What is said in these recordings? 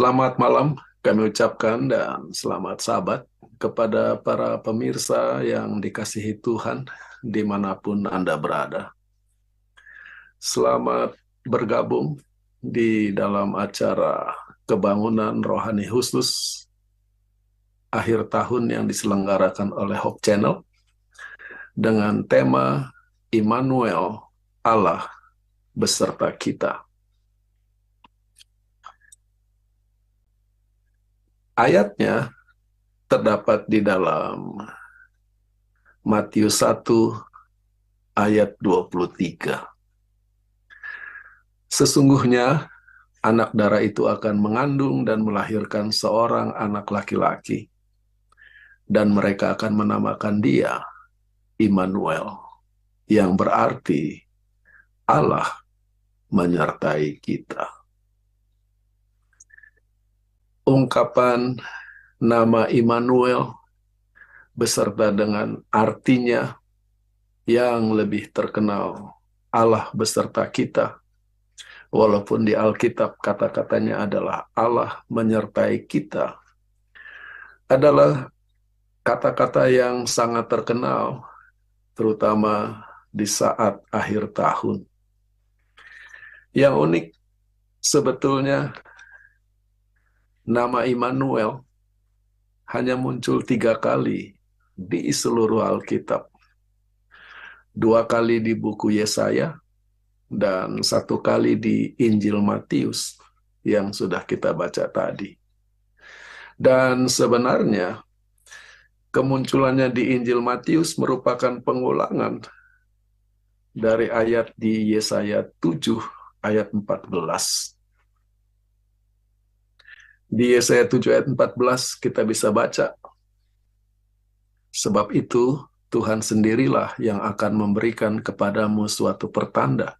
Selamat malam kami ucapkan dan selamat sahabat kepada para pemirsa yang dikasihi Tuhan dimanapun Anda berada. Selamat bergabung di dalam acara kebangunan rohani khusus akhir tahun yang diselenggarakan oleh Hope Channel dengan tema Immanuel, Allah beserta kita. Ayatnya terdapat di dalam Matius 1 ayat 23. Sesungguhnya anak darah itu akan mengandung dan melahirkan seorang anak laki-laki, dan mereka akan menamakan dia Immanuel, yang berarti Allah menyertai kita. Ungkapan nama Immanuel beserta dengan artinya yang lebih terkenal, Allah beserta kita. Walaupun di Alkitab kata-katanya adalah Allah menyertai kita, adalah kata-kata yang sangat terkenal, terutama di saat akhir tahun. Yang unik sebetulnya nama Immanuel hanya muncul 3 kali di seluruh Alkitab. 2 kali di buku Yesaya dan 1 kali di Injil Matius yang sudah kita baca tadi. Dan sebenarnya kemunculannya di Injil Matius merupakan pengulangan dari ayat di Yesaya 7 ayat 14. Di Yesaya 7 ayat 14 kita bisa baca, sebab itu Tuhan sendirilah yang akan memberikan kepadamu suatu pertanda.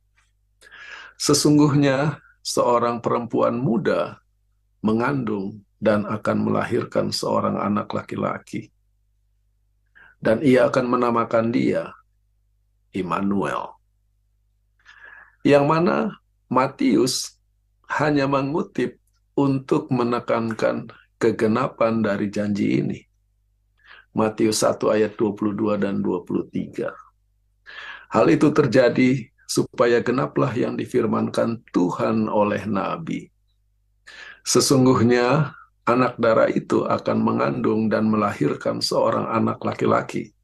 Sesungguhnya seorang perempuan muda mengandung dan akan melahirkan seorang anak laki-laki. Dan ia akan menamakan dia Immanuel. Yang mana Matius hanya mengutip untuk menekankan kegenapan dari janji ini. Matius 1 ayat 22 dan 23. Hal itu terjadi supaya genaplah yang difirmankan Tuhan oleh Nabi. Sesungguhnya anak darah itu akan mengandung dan melahirkan seorang anak laki-laki,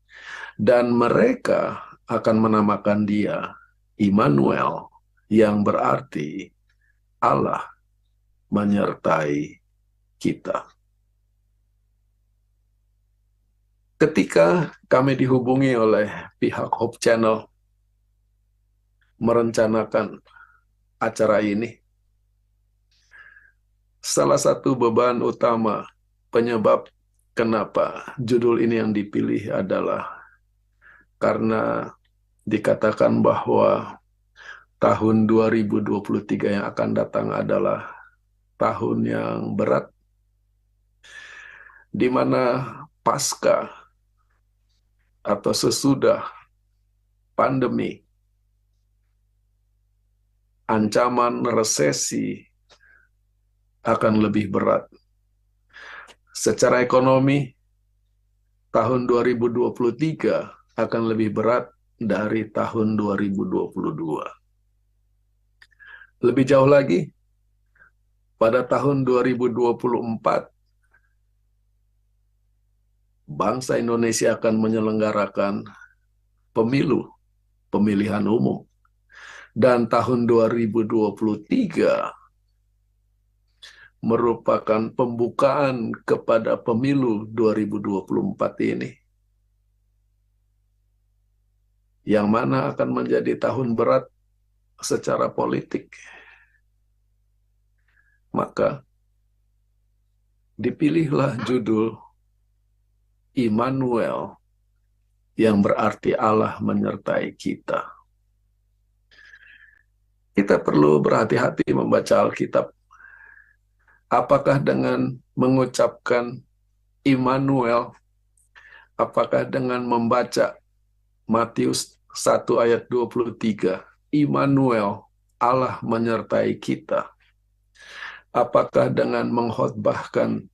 dan mereka akan menamakan dia Immanuel, yang berarti Allah menyertai kita. Ketika kami dihubungi oleh pihak Hope Channel merencanakan acara ini, salah satu beban utama penyebab kenapa judul ini yang dipilih adalah karena dikatakan bahwa tahun 2023 yang akan datang adalah tahun yang berat, di mana pasca atau sesudah pandemi, ancaman resesi akan lebih berat. Secara ekonomi, tahun 2023 akan lebih berat dari tahun 2022. Lebih jauh lagi, pada tahun 2024, bangsa Indonesia akan menyelenggarakan pemilu, pemilihan umum. Dan tahun 2023 merupakan pembukaan kepada pemilu 2024 ini, yang mana akan menjadi tahun berat secara politik. Maka dipilihlah judul Immanuel, yang berarti Allah menyertai kita. Kita perlu berhati-hati membaca Alkitab. Apakah dengan mengucapkan Immanuel, apakah dengan membaca Matius 1 ayat 23, Immanuel, Allah menyertai kita, Apakah dengan mengkhotbahkan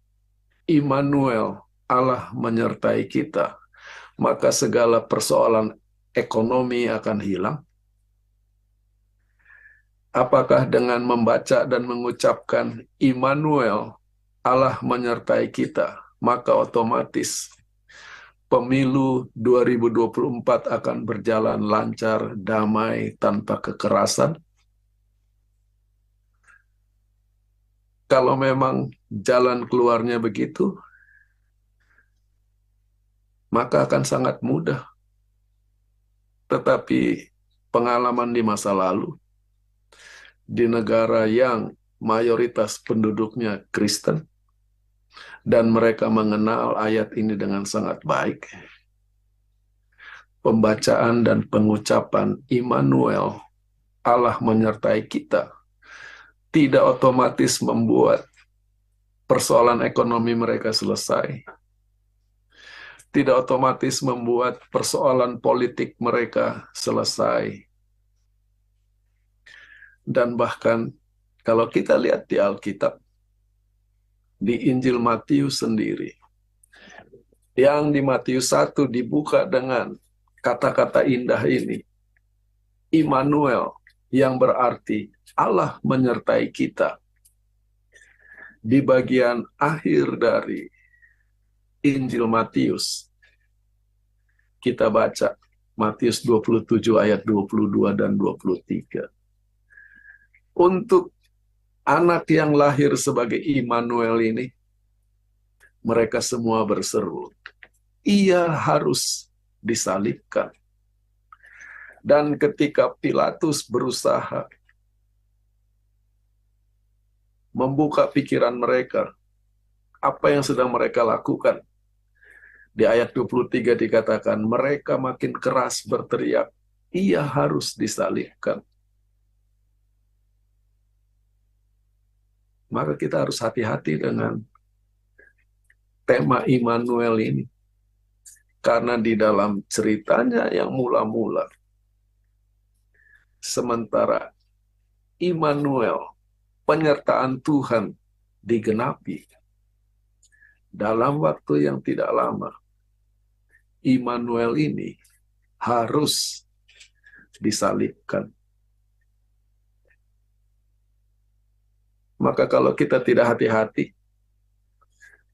Immanuel, Allah menyertai kita, maka segala persoalan ekonomi akan hilang? Apakah dengan membaca dan mengucapkan Immanuel, Allah menyertai kita, maka otomatis pemilu 2024 akan berjalan lancar, damai, tanpa kekerasan? Kalau memang jalan keluarnya begitu, maka akan sangat mudah. Tetapi pengalaman di masa lalu, di negara yang mayoritas penduduknya Kristen, dan mereka mengenal ayat ini dengan sangat baik, pembacaan dan pengucapan Immanuel, Allah menyertai kita, tidak otomatis membuat persoalan ekonomi mereka selesai, tidak otomatis membuat persoalan politik mereka selesai. Dan bahkan kalau kita lihat di Alkitab, di Injil Matius sendiri, yang di Matius 1 dibuka dengan kata-kata indah ini, Immanuel, yang berarti Allah menyertai kita. Di bagian akhir dari Injil Matius, kita baca Matius 27 ayat 22 dan 23. Untuk anak yang lahir sebagai Immanuel ini, mereka semua berseru, ia harus disalibkan. Dan ketika Pilatus berusaha membuka pikiran mereka, apa yang sedang mereka lakukan, di ayat 23 dikatakan, mereka makin keras berteriak, ia harus disalibkan. Maka kita harus hati-hati dengan tema Immanuel ini. Karena di dalam ceritanya yang mula-mula, sementara Immanuel, penyertaan Tuhan, digenapi, dalam waktu yang tidak lama, Immanuel ini harus disalibkan. Maka kalau kita tidak hati-hati,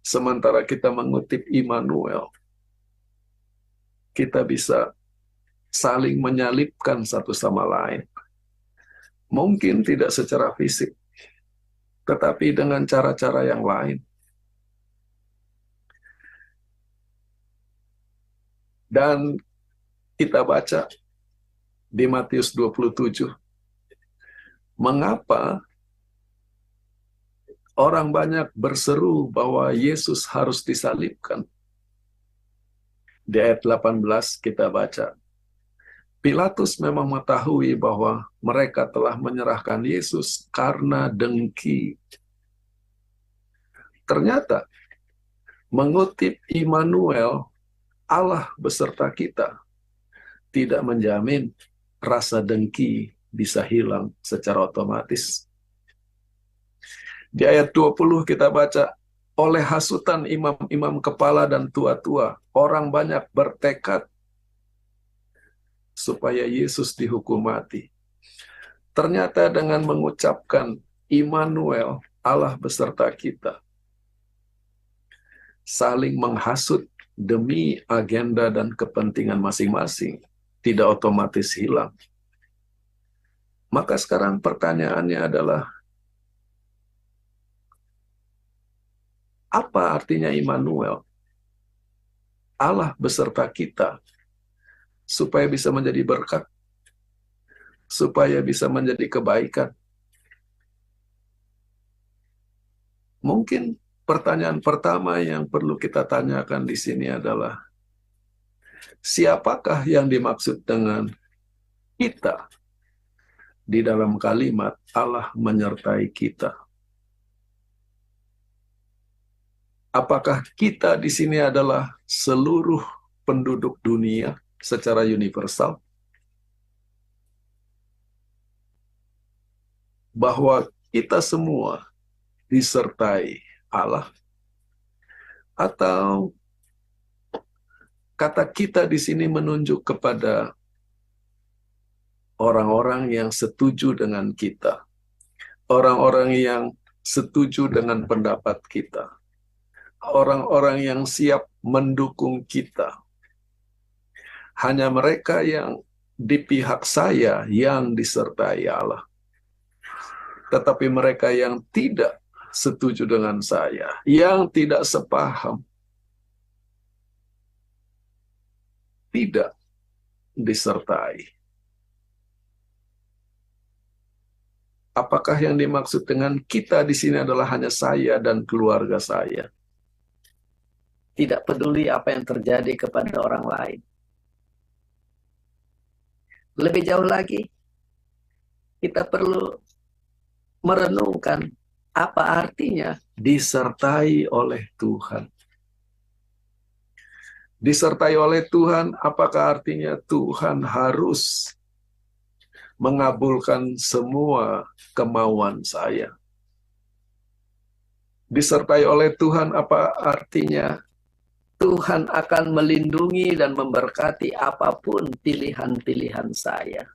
sementara kita mengutip Immanuel, kita bisa saling menyalibkan satu sama lain. Mungkin tidak secara fisik, tetapi dengan cara-cara yang lain. Dan kita baca di Matius 27, mengapa orang banyak berseru bahwa Yesus harus disalibkan. Di ayat 18 kita baca, Pilatus memang mengetahui bahwa mereka telah menyerahkan Yesus karena dengki. Ternyata, mengutip Immanuel, Allah beserta kita, tidak menjamin rasa dengki bisa hilang secara otomatis. Di ayat 20 kita baca, oleh hasutan imam-imam kepala dan tua-tua, orang banyak bertekad supaya Yesus dihukum mati. Ternyata dengan mengucapkan Immanuel, Allah beserta kita, saling menghasut demi agenda dan kepentingan masing-masing, tidak otomatis hilang. Maka sekarang pertanyaannya adalah, apa artinya Immanuel? Allah beserta kita, supaya bisa menjadi berkat, supaya bisa menjadi kebaikan. Mungkin pertanyaan pertama yang perlu kita tanyakan di sini adalah, siapakah yang dimaksud dengan kita di dalam kalimat Allah menyertai kita? Apakah kita di sini adalah seluruh penduduk dunia secara universal? Bahwa kita semua disertai Allah, atau kata kita di sini menunjuk kepada orang-orang yang setuju dengan kita, orang-orang yang setuju dengan pendapat kita, orang-orang yang siap mendukung kita. Hanya mereka yang di pihak saya yang disertai Allah. Tetapi mereka yang tidak setuju dengan saya, yang tidak sepaham, tidak disertai. Apakah yang dimaksud dengan kita di sini adalah hanya saya dan keluarga saya? Tidak peduli apa yang terjadi kepada orang lain. Lebih jauh lagi, kita perlu merenungkan apa artinya disertai oleh Tuhan. Disertai oleh Tuhan, apakah artinya Tuhan harus mengabulkan semua kemauan saya? Disertai oleh Tuhan, apa artinya Tuhan akan melindungi dan memberkati apapun pilihan-pilihan saya?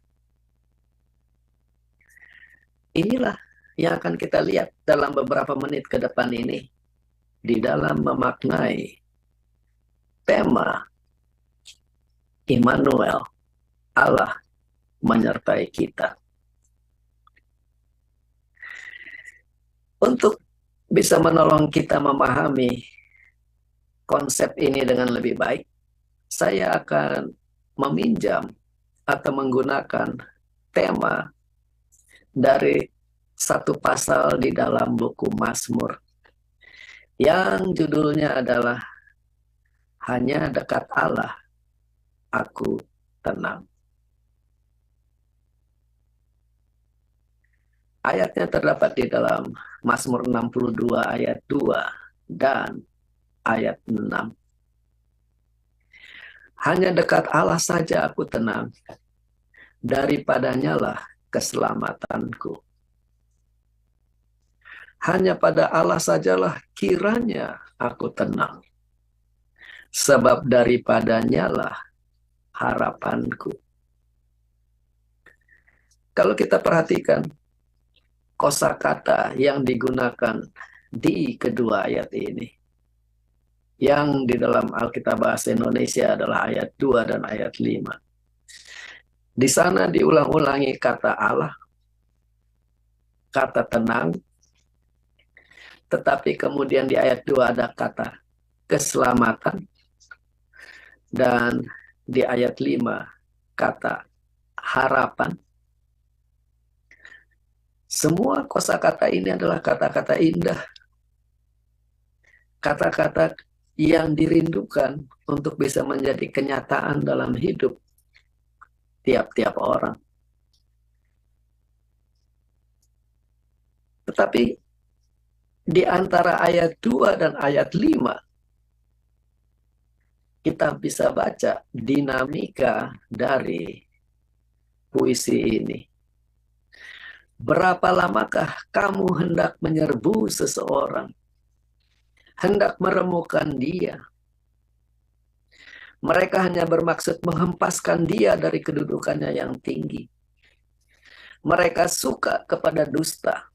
Inilah yang akan kita lihat dalam beberapa menit ke depan ini, di dalam memaknai tema Immanuel, Allah menyertai kita. Untuk bisa menolong kita memahami konsep ini dengan lebih baik, saya akan meminjam atau menggunakan tema dari satu pasal di dalam buku Mazmur yang judulnya adalah Hanya Dekat Allah Aku Tenang. Ayatnya terdapat di dalam Mazmur 62 ayat 2 dan ayat 6. Hanya dekat Allah saja aku tenang, daripadanya lah keselamatanku. Hanya pada Allah sajalah kiranya aku tenang, sebab daripadanya lah harapanku. Kalau kita perhatikan kosakata yang digunakan di kedua ayat ini, yang di dalam Alkitab Bahasa Indonesia adalah ayat 2 dan ayat 5. Di sana diulang-ulangi kata Allah, kata tenang, tetapi kemudian di ayat 2 ada kata keselamatan, dan di ayat 5 kata harapan. Semua kosakata ini adalah kata-kata indah, kata-kata yang dirindukan untuk bisa menjadi kenyataan dalam hidup tiap-tiap orang. Tetapi di antara ayat 2 dan ayat 5, kita bisa baca dinamika dari puisi ini. Berapa lamakah kamu hendak menyerbu seseorang, hendak meremukan dia? Mereka hanya bermaksud menghempaskan dia dari kedudukannya yang tinggi. Mereka suka kepada dusta.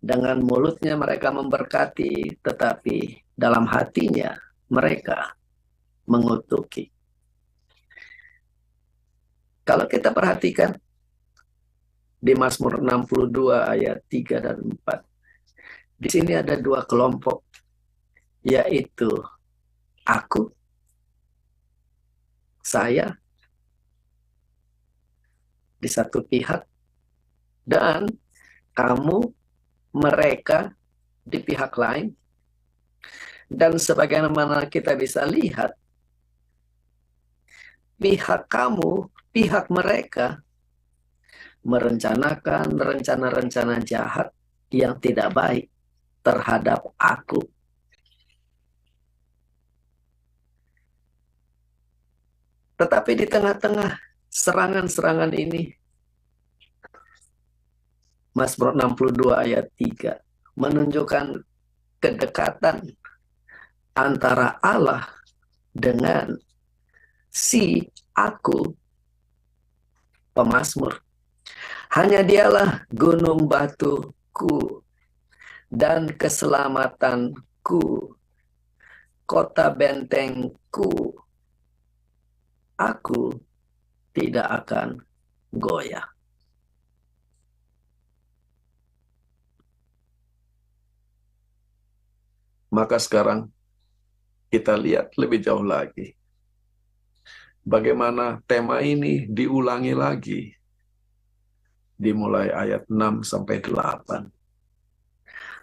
Dengan mulutnya mereka memberkati, tetapi dalam hatinya mereka mengutuki. Kalau kita perhatikan di Mazmur 62 ayat 3 dan 4, di sini ada dua kelompok, yaitu aku, saya di satu pihak, dan kamu, mereka di pihak lain. Dan sebagaimana kita bisa lihat, pihak kamu, pihak mereka merencanakan rencana-rencana jahat yang tidak baik terhadap aku. Tetapi di tengah-tengah serangan-serangan ini, Mazmur 62 ayat 3, menunjukkan kedekatan antara Allah dengan si aku pemazmur. Hanya dialah gunung batuku dan keselamatanku, kota bentengku. Aku tidak akan goyah. Maka sekarang kita lihat lebih jauh lagi. Bagaimana tema ini diulangi lagi. Dimulai ayat 6 sampai 8.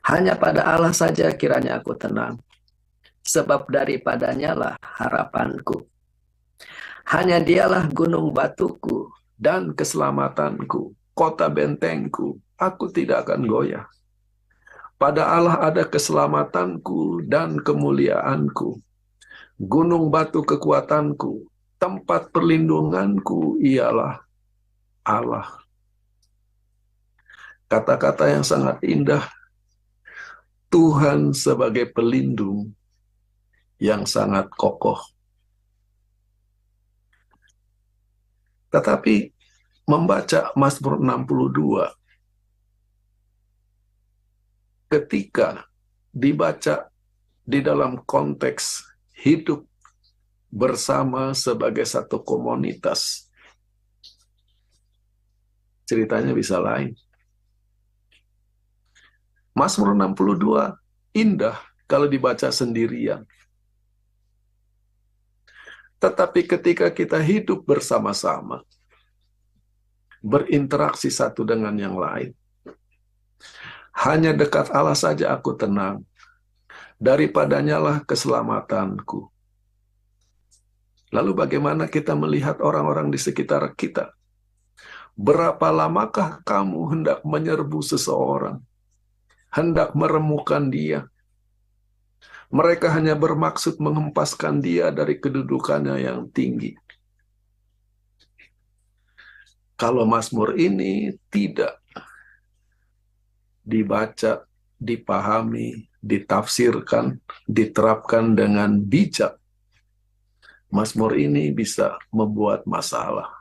Hanya pada Allah saja kiranya aku tenang, sebab daripadanya lah harapanku. Hanya dialah gunung batuku Dan keselamatanku, kota bentengku, aku tidak akan goyah. Pada Allah ada keselamatanku dan kemuliaanku. Gunung batu kekuatanku, tempat perlindunganku ialah Allah. Kata-kata yang sangat indah. Tuhan sebagai pelindung yang sangat kokoh. Tetapi membaca Mazmur 62, ketika dibaca di dalam konteks hidup bersama sebagai satu komunitas, ceritanya bisa lain. Mazmur 62 indah kalau dibaca sendirian. Tetapi ketika kita hidup bersama-sama, berinteraksi satu dengan yang lain, hanya dekat Allah saja aku tenang, daripadanya lah keselamatanku. Lalu bagaimana kita melihat orang-orang di sekitar kita? Berapa lamakah kamu hendak menyerbu seseorang, hendak meremukan dia? Mereka hanya bermaksud menghempaskan dia dari kedudukannya yang tinggi. Kalau Mazmur ini tidak dibaca, dipahami, ditafsirkan, diterapkan dengan bijak, Mazmur ini bisa membuat masalah.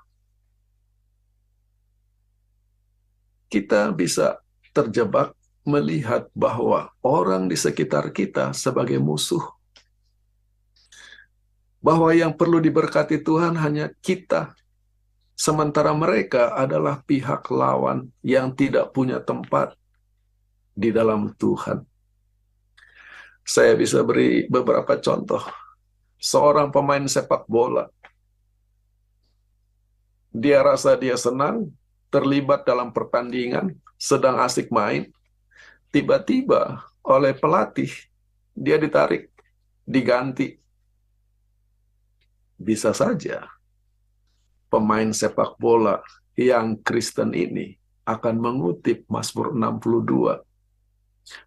Kita bisa terjebak melihat bahwa orang di sekitar kita sebagai musuh. Bahwa yang perlu diberkati Tuhan hanya kita. Sementara mereka adalah pihak lawan yang tidak punya tempat di dalam Tuhan. Saya bisa beri beberapa contoh. Seorang pemain sepak bola. Dia rasa dia senang, terlibat dalam pertandingan, sedang asik main. Tiba-tiba oleh pelatih, dia ditarik, diganti. Bisa saja pemain sepak bola yang Kristen ini akan mengutip Mazmur 62.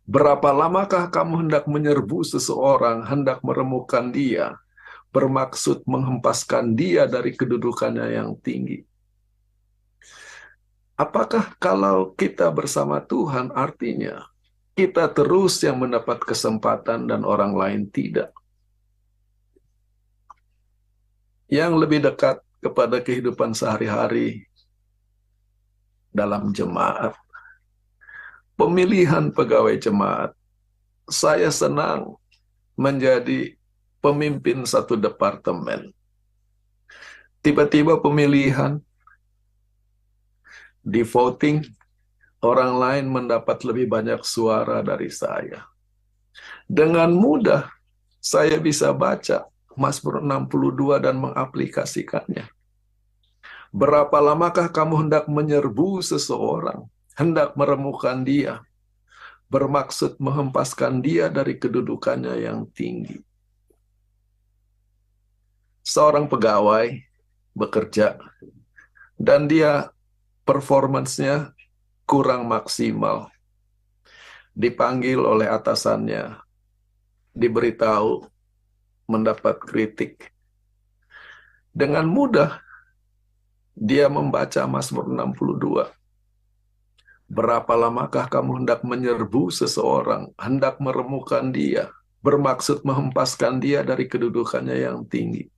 Berapa lamakah kamu hendak menyerbu seseorang, hendak meremukan dia, bermaksud menghempaskan dia dari kedudukannya yang tinggi? Apakah kalau kita bersama Tuhan artinya kita terus yang mendapat kesempatan dan orang lain tidak? Yang lebih dekat kepada kehidupan sehari-hari dalam jemaat. Pemilihan pegawai jemaat. Saya senang menjadi pemimpin satu departemen. Tiba-tiba pemilihan, di voting, orang lain mendapat lebih banyak suara dari saya. Dengan mudah, saya bisa baca Mazmur 62 dan mengaplikasikannya. Berapa lamakah kamu hendak menyerbu seseorang, hendak meremukan dia, bermaksud menghempaskan dia dari kedudukannya yang tinggi? Seorang pegawai bekerja, dan dia performance-nya kurang maksimal. Dipanggil oleh atasannya, diberitahu, mendapat kritik. Dengan mudah, dia membaca Mazmur 62. Berapa lamakah kamu hendak menyerbu seseorang, hendak meremukkan dia, bermaksud menghempaskan dia dari kedudukannya yang tinggi?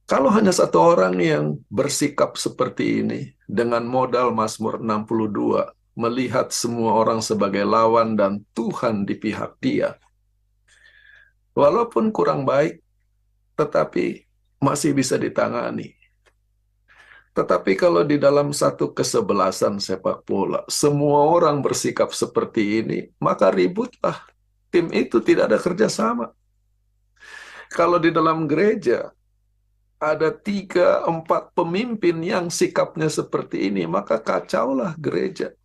Kalau hanya satu orang yang bersikap seperti ini, dengan modal Mazmur 62, melihat semua orang sebagai lawan dan Tuhan di pihak dia, walaupun kurang baik, tetapi masih bisa ditangani. Tetapi kalau di dalam satu kesebelasan sepak bola, semua orang bersikap seperti ini, maka ributlah. Tim itu tidak ada kerjasama. Kalau di dalam gereja, ada 3-4 pemimpin yang sikapnya seperti ini, maka kacaulah gereja.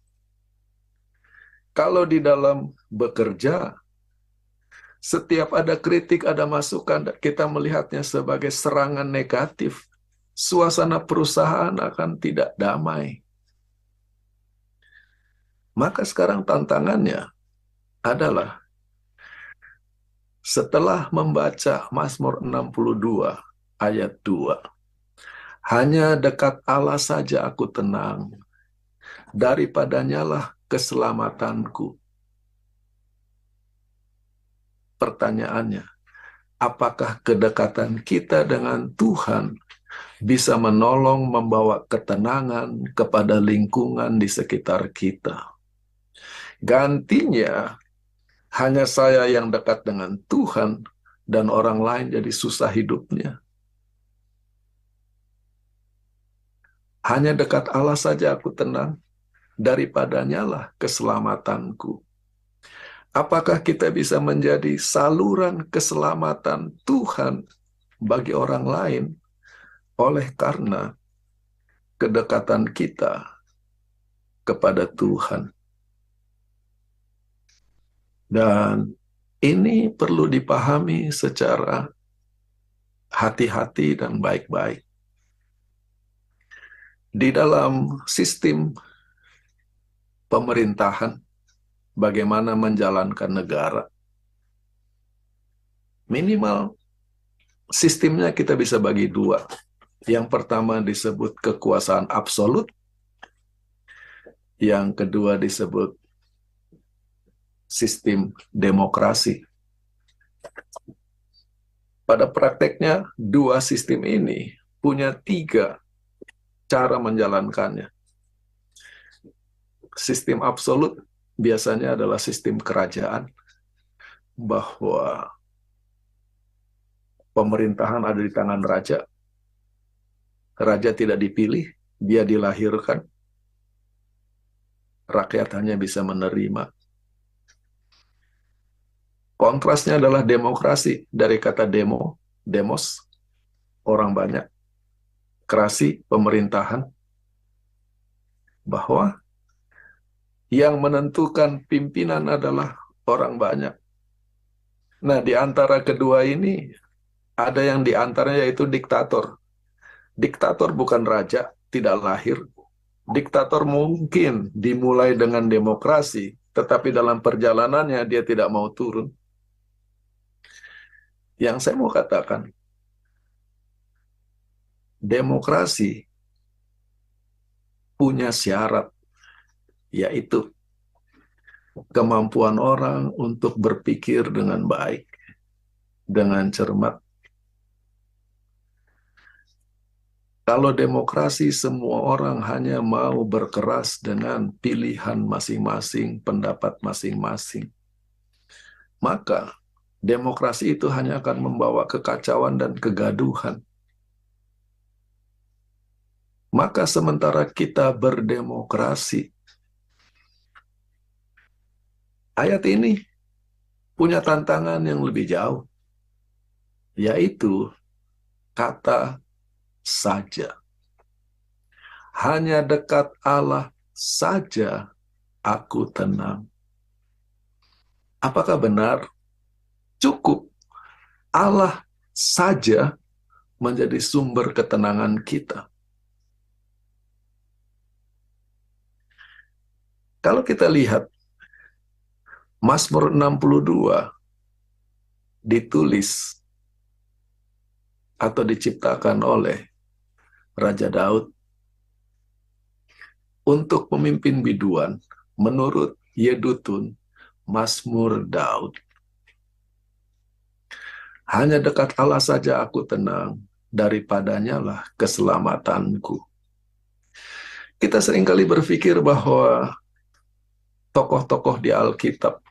Kalau di dalam bekerja, setiap ada kritik, ada masukan, kita melihatnya sebagai serangan negatif. Suasana perusahaan akan tidak damai. Maka sekarang tantangannya adalah setelah membaca Mazmur 62 ayat 2, hanya dekat Allah saja aku tenang, daripadanya lah keselamatanku. Pertanyaannya, apakah kedekatan kita dengan Tuhan bisa menolong membawa ketenangan kepada lingkungan di sekitar kita? Gantinya, hanya saya yang dekat dengan Tuhan dan orang lain jadi susah hidupnya. Hanya dekat Allah saja aku tenang, daripadanya lah keselamatanku. Apakah kita bisa menjadi saluran keselamatan Tuhan bagi orang lain oleh karena kedekatan kita kepada Tuhan? Dan ini perlu dipahami secara hati-hati dan baik-baik. Di dalam sistem pemerintahan, bagaimana menjalankan negara, minimal sistemnya kita bisa bagi dua. Yang pertama disebut kekuasaan absolut, yang kedua disebut sistem demokrasi. Pada prakteknya, dua sistem ini punya 3 cara menjalankannya. Sistem absolut biasanya adalah sistem kerajaan, bahwa pemerintahan ada di tangan raja. Raja tidak dipilih, dia dilahirkan. Rakyat hanya bisa menerima. Kontrasnya adalah demokrasi, dari kata demo, demos, orang banyak. Krasi, pemerintahan, bahwa yang menentukan pimpinan adalah orang banyak. Nah, di antara kedua ini, ada yang di antaranya yaitu diktator. Diktator bukan raja, tidak lahir. Diktator mungkin dimulai dengan demokrasi, tetapi dalam perjalanannya dia tidak mau turun. Yang saya mau katakan, demokrasi punya syarat, yaitu kemampuan orang untuk berpikir dengan baik, dengan cermat. Kalau demokrasi semua orang hanya mau berkeras dengan pilihan masing-masing, pendapat masing-masing, maka demokrasi itu hanya akan membawa kekacauan dan kegaduhan. Maka sementara kita berdemokrasi, ayat ini punya tantangan yang lebih jauh, yaitu kata saja. Hanya dekat Allah saja aku tenang. Apakah benar cukup Allah saja menjadi sumber ketenangan kita? Kalau kita lihat Mazmur 62 ditulis atau diciptakan oleh Raja Daud untuk memimpin biduan menurut Yedutun, Mazmur Daud. Hanya dekat Allah saja aku tenang, daripadanya lah keselamatanku. Kita seringkali berpikir bahwa tokoh-tokoh di Alkitab,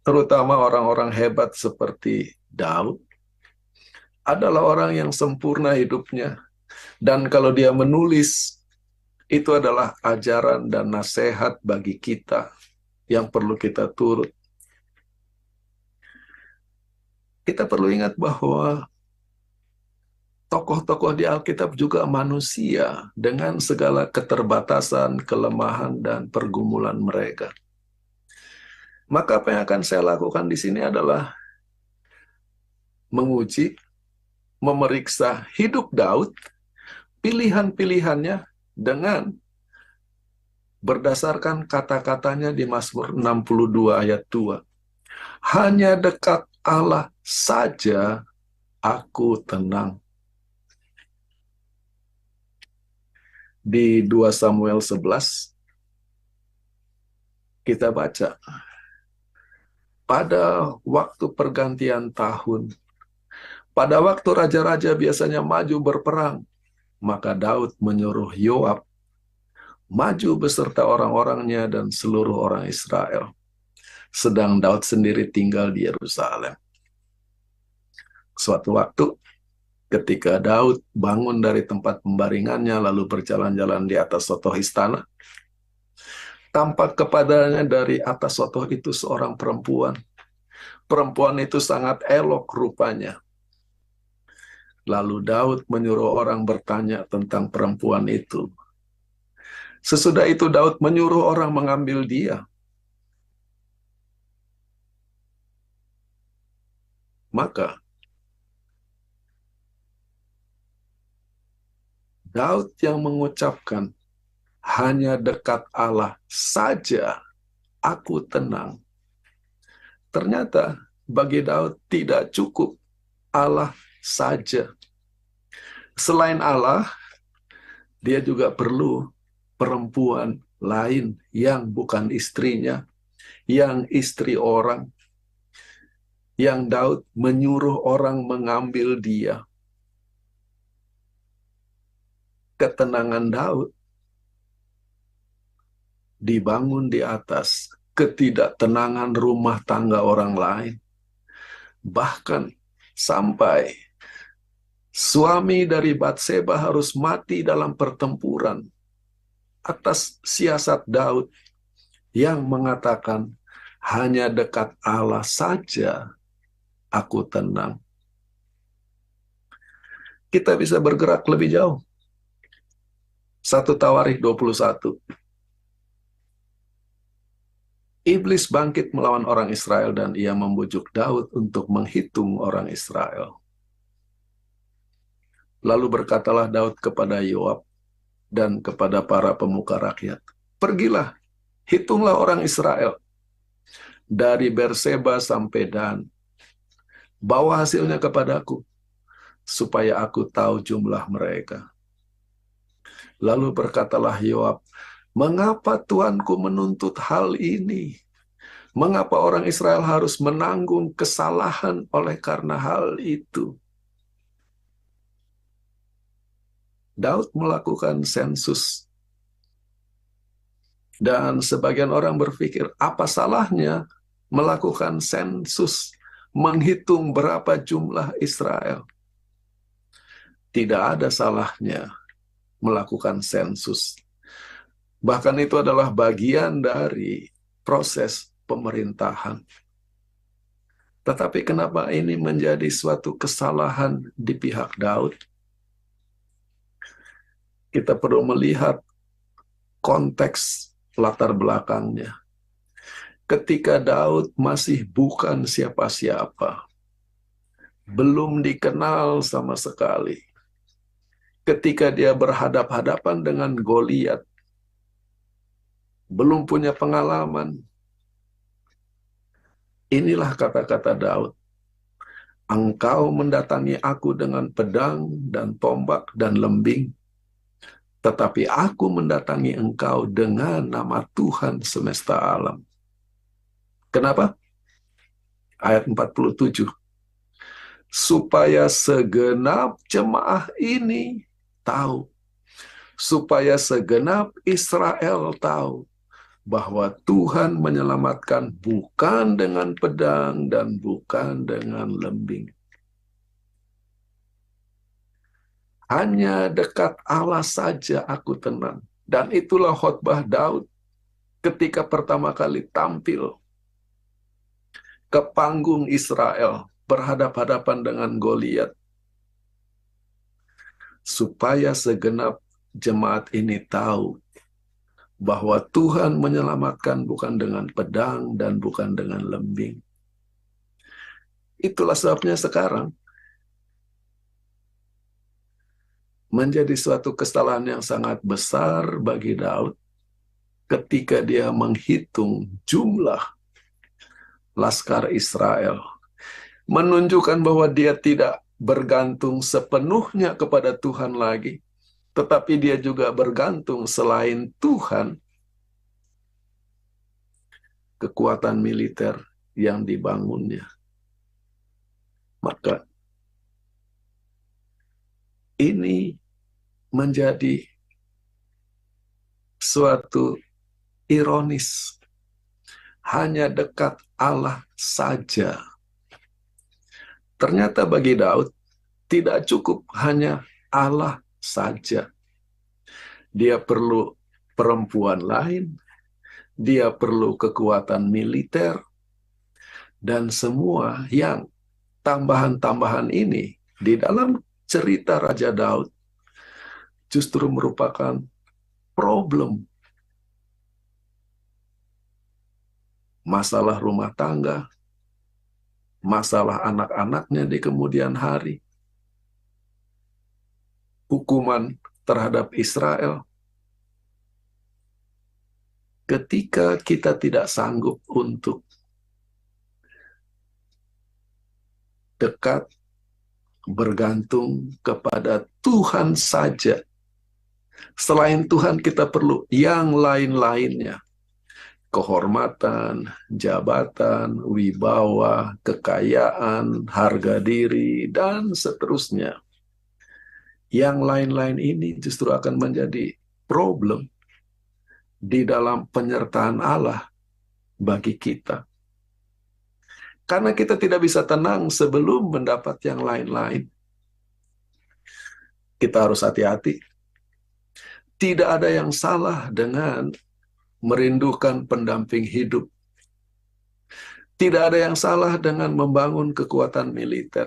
terutama orang-orang hebat seperti Daud, adalah orang yang sempurna hidupnya. Dan kalau dia menulis, itu adalah ajaran dan nasihat bagi kita yang perlu kita turut. Kita perlu ingat bahwa tokoh-tokoh di Alkitab juga manusia dengan segala keterbatasan, kelemahan, dan pergumulan mereka. Maka apa yang akan saya lakukan di sini adalah menguji, memeriksa hidup Daud, pilihan-pilihannya dengan berdasarkan kata-katanya di Mazmur 62 ayat 2. Hanya dekat Allah saja aku tenang. Di 2 Samuel 11 kita baca, pada waktu pergantian tahun, pada waktu raja-raja biasanya maju berperang, maka Daud menyuruh Yoab maju beserta orang-orangnya dan seluruh orang Israel. Sedang Daud sendiri tinggal di Yerusalem. Suatu waktu, ketika Daud bangun dari tempat pembaringannya lalu berjalan-jalan di atas sotoh istana, tampak kepadanya dari atas sotoh itu seorang perempuan. Perempuan itu sangat elok rupanya. Lalu Daud menyuruh orang bertanya tentang perempuan itu. Sesudah itu Daud menyuruh orang mengambil dia. Maka Daud yang mengucapkan, hanya dekat Allah saja aku tenang. Ternyata bagi Daud tidak cukup Allah saja. Selain Allah, dia juga perlu perempuan lain yang bukan istrinya, yang istri orang, yang Daud menyuruh orang mengambil dia. Ketenangan Daud dibangun di atas ketidaktenangan rumah tangga orang lain. Bahkan sampai suami dari Batseba harus mati dalam pertempuran atas siasat Daud yang mengatakan, hanya dekat Allah saja aku tenang. Kita bisa bergerak lebih jauh. 1 Tawarikh 21. Iblis bangkit melawan orang Israel dan ia membujuk Daud untuk menghitung orang Israel. Lalu berkatalah Daud kepada Yoab dan kepada para pemuka rakyat, pergilah, hitunglah orang Israel dari Berseba sampai Dan. Bawa hasilnya kepadaku, supaya aku tahu jumlah mereka. Lalu berkatalah Yoab, mengapa Tuanku menuntut hal ini? Mengapa orang Israel harus menanggung kesalahan oleh karena hal itu? Daud melakukan sensus. Dan sebagian orang berpikir, apa salahnya melakukan sensus, menghitung berapa jumlah Israel? Tidak ada salahnya melakukan sensus. Bahkan itu adalah bagian dari proses pemerintahan. Tetapi kenapa ini menjadi suatu kesalahan di pihak Daud? Kita perlu melihat konteks latar belakangnya. Ketika Daud masih bukan siapa-siapa, belum dikenal sama sekali. Ketika dia berhadap-hadapan dengan Goliat, belum punya pengalaman. Inilah kata-kata Daud. Engkau mendatangi aku dengan pedang dan tombak dan lembing, tetapi aku mendatangi engkau dengan nama Tuhan semesta alam. Kenapa? Ayat 47. Supaya segenap jemaah ini tahu, supaya segenap Israel tahu bahwa Tuhan menyelamatkan bukan dengan pedang dan bukan dengan lembing. Hanya dekat Allah saja aku tenang. Dan itulah khotbah Daud ketika pertama kali tampil ke panggung Israel berhadap-hadapan dengan Goliat. Supaya segenap jemaat ini tahu bahwa Tuhan menyelamatkan bukan dengan pedang dan bukan dengan lembing. Itulah sebabnya sekarang menjadi suatu kesalahan yang sangat besar bagi Daud ketika dia menghitung jumlah laskar Israel, menunjukkan bahwa dia tidak bergantung sepenuhnya kepada Tuhan lagi, tetapi dia juga bergantung selain Tuhan, kekuatan militer yang dibangunnya. Maka ini menjadi suatu ironis. Hanya dekat Allah saja. Ternyata bagi Daud tidak cukup hanya Allah saja. Dia perlu perempuan lain, dia perlu kekuatan militer, dan semua yang tambahan-tambahan ini di dalam cerita Raja Daud justru merupakan problem. Masalah rumah tangga, masalah anak-anaknya di kemudian hari, hukuman terhadap Israel. Ketika kita tidak sanggup untuk dekat, bergantung kepada Tuhan saja. Selain Tuhan kita perlu yang lain-lainnya. Kehormatan, jabatan, wibawa, kekayaan, harga diri, dan seterusnya. Yang lain-lain ini justru akan menjadi problem di dalam penyertaan Allah bagi kita. Karena kita tidak bisa tenang sebelum mendapat yang lain-lain. Kita harus hati-hati. Tidak ada yang salah dengan merindukan pendamping hidup. Tidak ada yang salah dengan membangun kekuatan militer.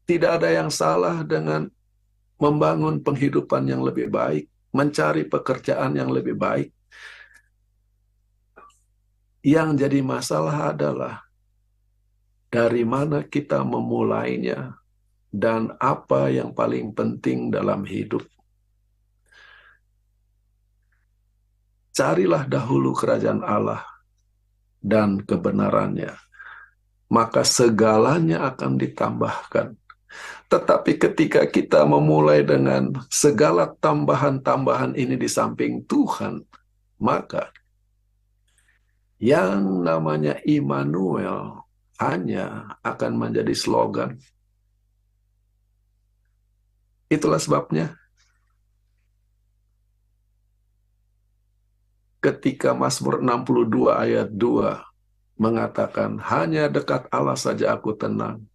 Tidak ada yang salah dengan membangun penghidupan yang lebih baik, mencari pekerjaan yang lebih baik. Yang jadi masalah adalah dari mana kita memulainya dan apa yang paling penting dalam hidup. Carilah dahulu kerajaan Allah dan kebenarannya, maka segalanya akan ditambahkan. Tetapi ketika kita memulai dengan segala tambahan-tambahan ini di samping Tuhan, maka yang namanya Immanuel hanya akan menjadi slogan. Itulah sebabnya ketika Mazmur 62 ayat 2 mengatakan, hanya dekat Allah saja aku tenang,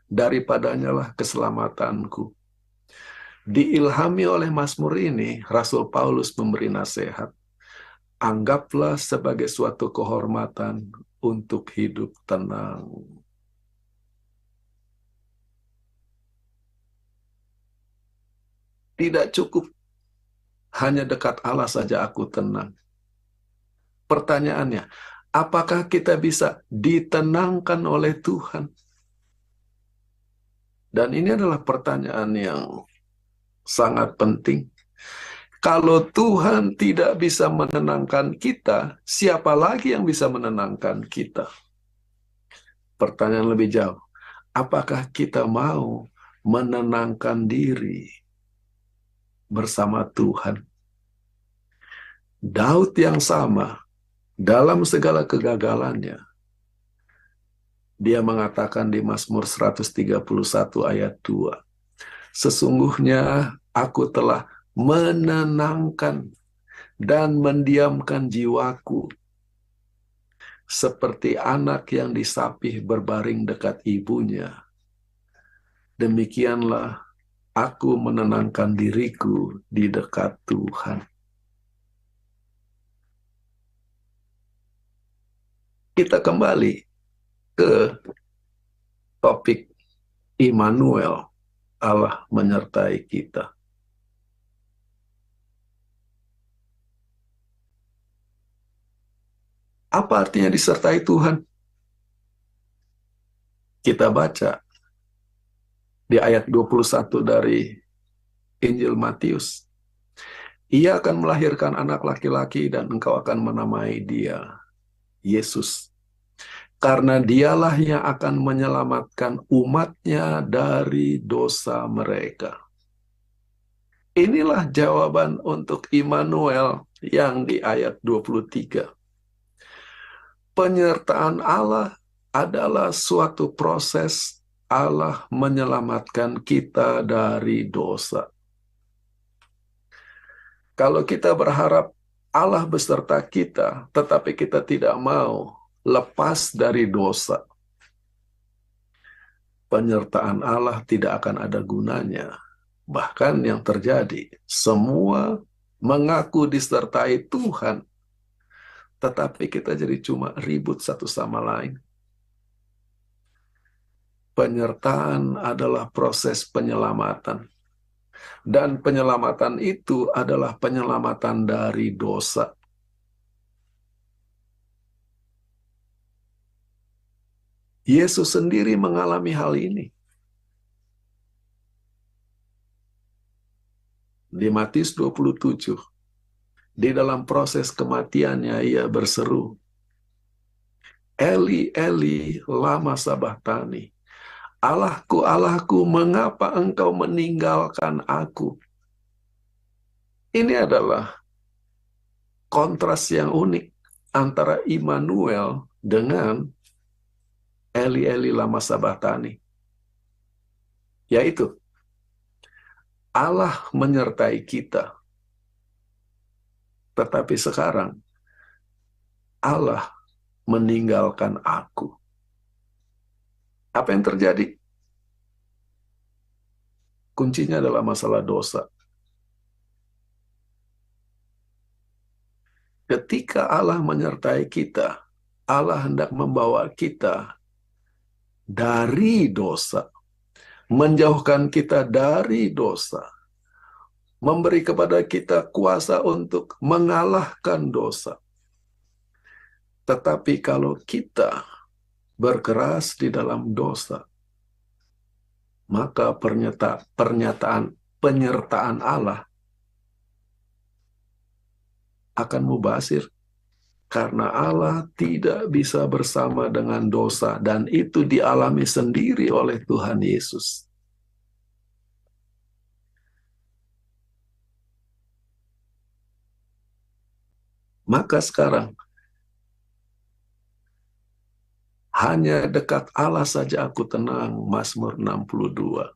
daripadanya lah keselamatanku. Diilhami oleh Mazmur ini, Rasul Paulus memberi nasihat, anggaplah sebagai suatu kehormatan untuk hidup tenang. Tidak cukup hanya dekat Allah saja aku tenang. Pertanyaannya, apakah kita bisa ditenangkan oleh Tuhan? Dan ini adalah pertanyaan yang sangat penting. Kalau Tuhan tidak bisa menenangkan kita, siapa lagi yang bisa menenangkan kita? Pertanyaan lebih jauh, apakah kita mau menenangkan diri? bersama Tuhan. Daud yang sama dalam segala kegagalannya, dia mengatakan di Mazmur 131 ayat 2, sesungguhnya aku telah menenangkan dan mendiamkan jiwaku, seperti anak yang disapih berbaring dekat ibunya. Demikianlah aku menenangkan diriku di dekat Tuhan. Kita kembali ke topik Immanuel, Allah menyertai kita. Apa artinya disertai Tuhan? Kita baca di ayat 21 dari Injil Matius. Ia akan melahirkan anak laki-laki dan engkau akan menamai dia Yesus. Karena dialah yang akan menyelamatkan umatnya dari dosa mereka. Inilah jawaban untuk Immanuel yang di ayat 23. Penyertaan Allah adalah suatu proses Allah menyelamatkan kita dari dosa. Kalau kita berharap Allah beserta kita, tetapi kita tidak mau lepas dari dosa, penyertaan Allah tidak akan ada gunanya. Bahkan yang terjadi, semua mengaku disertai Tuhan, tetapi kita jadi cuma ribut satu sama lain. Penyertaan adalah proses penyelamatan. Dan penyelamatan itu adalah penyelamatan dari dosa. Yesus sendiri mengalami hal ini. Di Matius 27, di dalam proses kematiannya ia berseru, Eli, Eli, lama sabachthani. Allahku, Allahku, mengapa engkau meninggalkan aku? Ini adalah kontras yang unik antara Immanuel dengan Eli, Eli, lama sabachthani. Yaitu, Allah menyertai kita. Tetapi sekarang, Allah meninggalkan aku. Apa yang terjadi? Kuncinya adalah masalah dosa. Ketika Allah menyertai kita, Allah hendak membawa kita dari dosa, menjauhkan kita dari dosa, memberi kepada kita kuasa untuk mengalahkan dosa. Tetapi kalau kita berkeras di dalam dosa, maka penyertaan Allah akan mubazir. Karena Allah tidak bisa bersama dengan dosa, dan itu dialami sendiri oleh Tuhan Yesus. Maka sekarang, hanya dekat Allah saja aku tenang, Mazmur 62.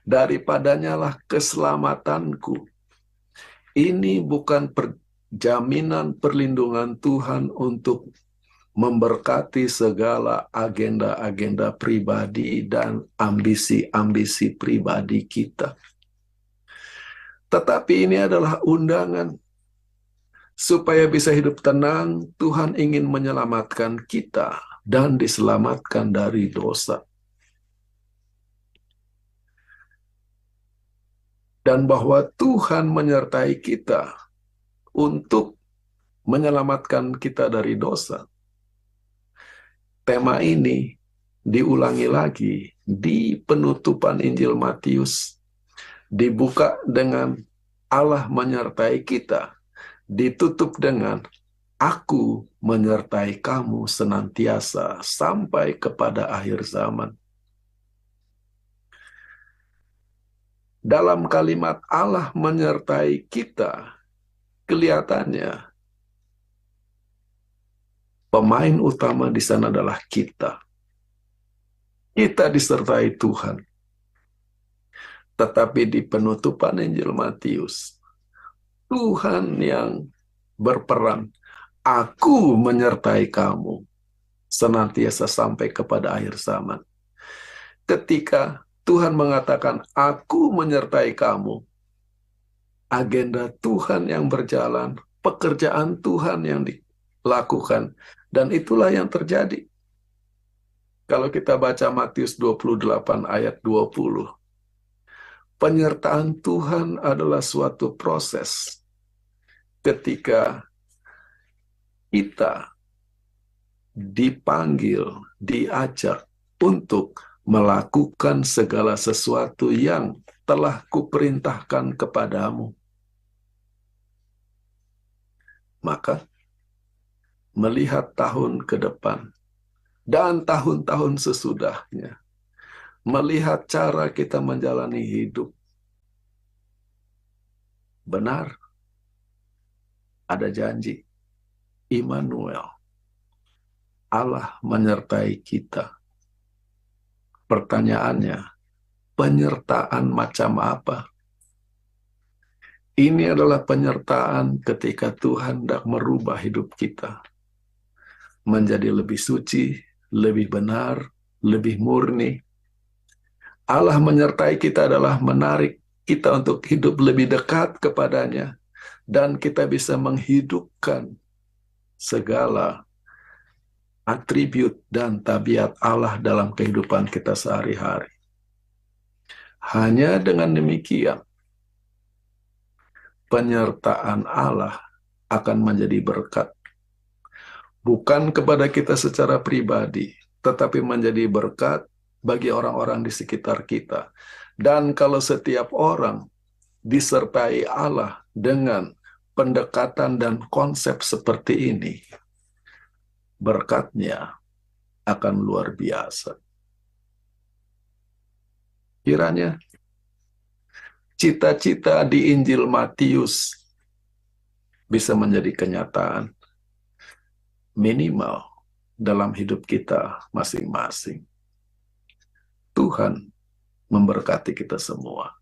Daripadanya lah keselamatanku. Ini bukan jaminan perlindungan Tuhan untuk memberkati segala agenda-agenda pribadi dan ambisi-ambisi pribadi kita. Tetapi ini adalah undangan supaya bisa hidup tenang. Tuhan ingin menyelamatkan kita dan diselamatkan dari dosa. Dan bahwa Tuhan menyertai kita untuk menyelamatkan kita dari dosa. Tema ini diulangi lagi di penutupan Injil Matius. Dibuka dengan Allah menyertai kita. Ditutup dengan Aku menyertai kamu senantiasa sampai kepada akhir zaman. Dalam kalimat Allah menyertai kita, kelihatannya pemain utama di sana adalah kita. Kita disertai Tuhan. Tetapi di penutupan Injil Matius, Tuhan yang berperan, aku menyertai kamu senantiasa sampai kepada akhir zaman. Ketika Tuhan mengatakan, aku menyertai kamu, agenda Tuhan yang berjalan, pekerjaan Tuhan yang dilakukan, dan itulah yang terjadi. Kalau kita baca Matius 28 ayat 20, penyertaan Tuhan adalah suatu proses ketika kita dipanggil, diajak untuk melakukan segala sesuatu yang telah kuperintahkan kepadamu. Maka, melihat tahun ke depan dan tahun-tahun sesudahnya, melihat cara kita menjalani hidup, benar, ada janji, Immanuel, Allah menyertai kita. Pertanyaannya, penyertaan macam apa? Ini adalah penyertaan ketika Tuhan hendak merubah hidup kita menjadi lebih suci, lebih benar, lebih murni. Allah menyertai kita adalah menarik kita untuk hidup lebih dekat kepadanya, dan kita bisa menghidupkan segala atribut dan tabiat Allah dalam kehidupan kita sehari-hari. Hanya dengan demikian, penyertaan Allah akan menjadi berkat. Bukan kepada kita secara pribadi, tetapi menjadi berkat bagi orang-orang di sekitar kita. Dan kalau setiap orang disertai Allah dengan pendekatan dan konsep seperti ini, berkatnya akan luar biasa. Kiranya cita-cita di Injil Matius bisa menjadi kenyataan, minimal dalam hidup kita masing-masing. Tuhan memberkati kita semua.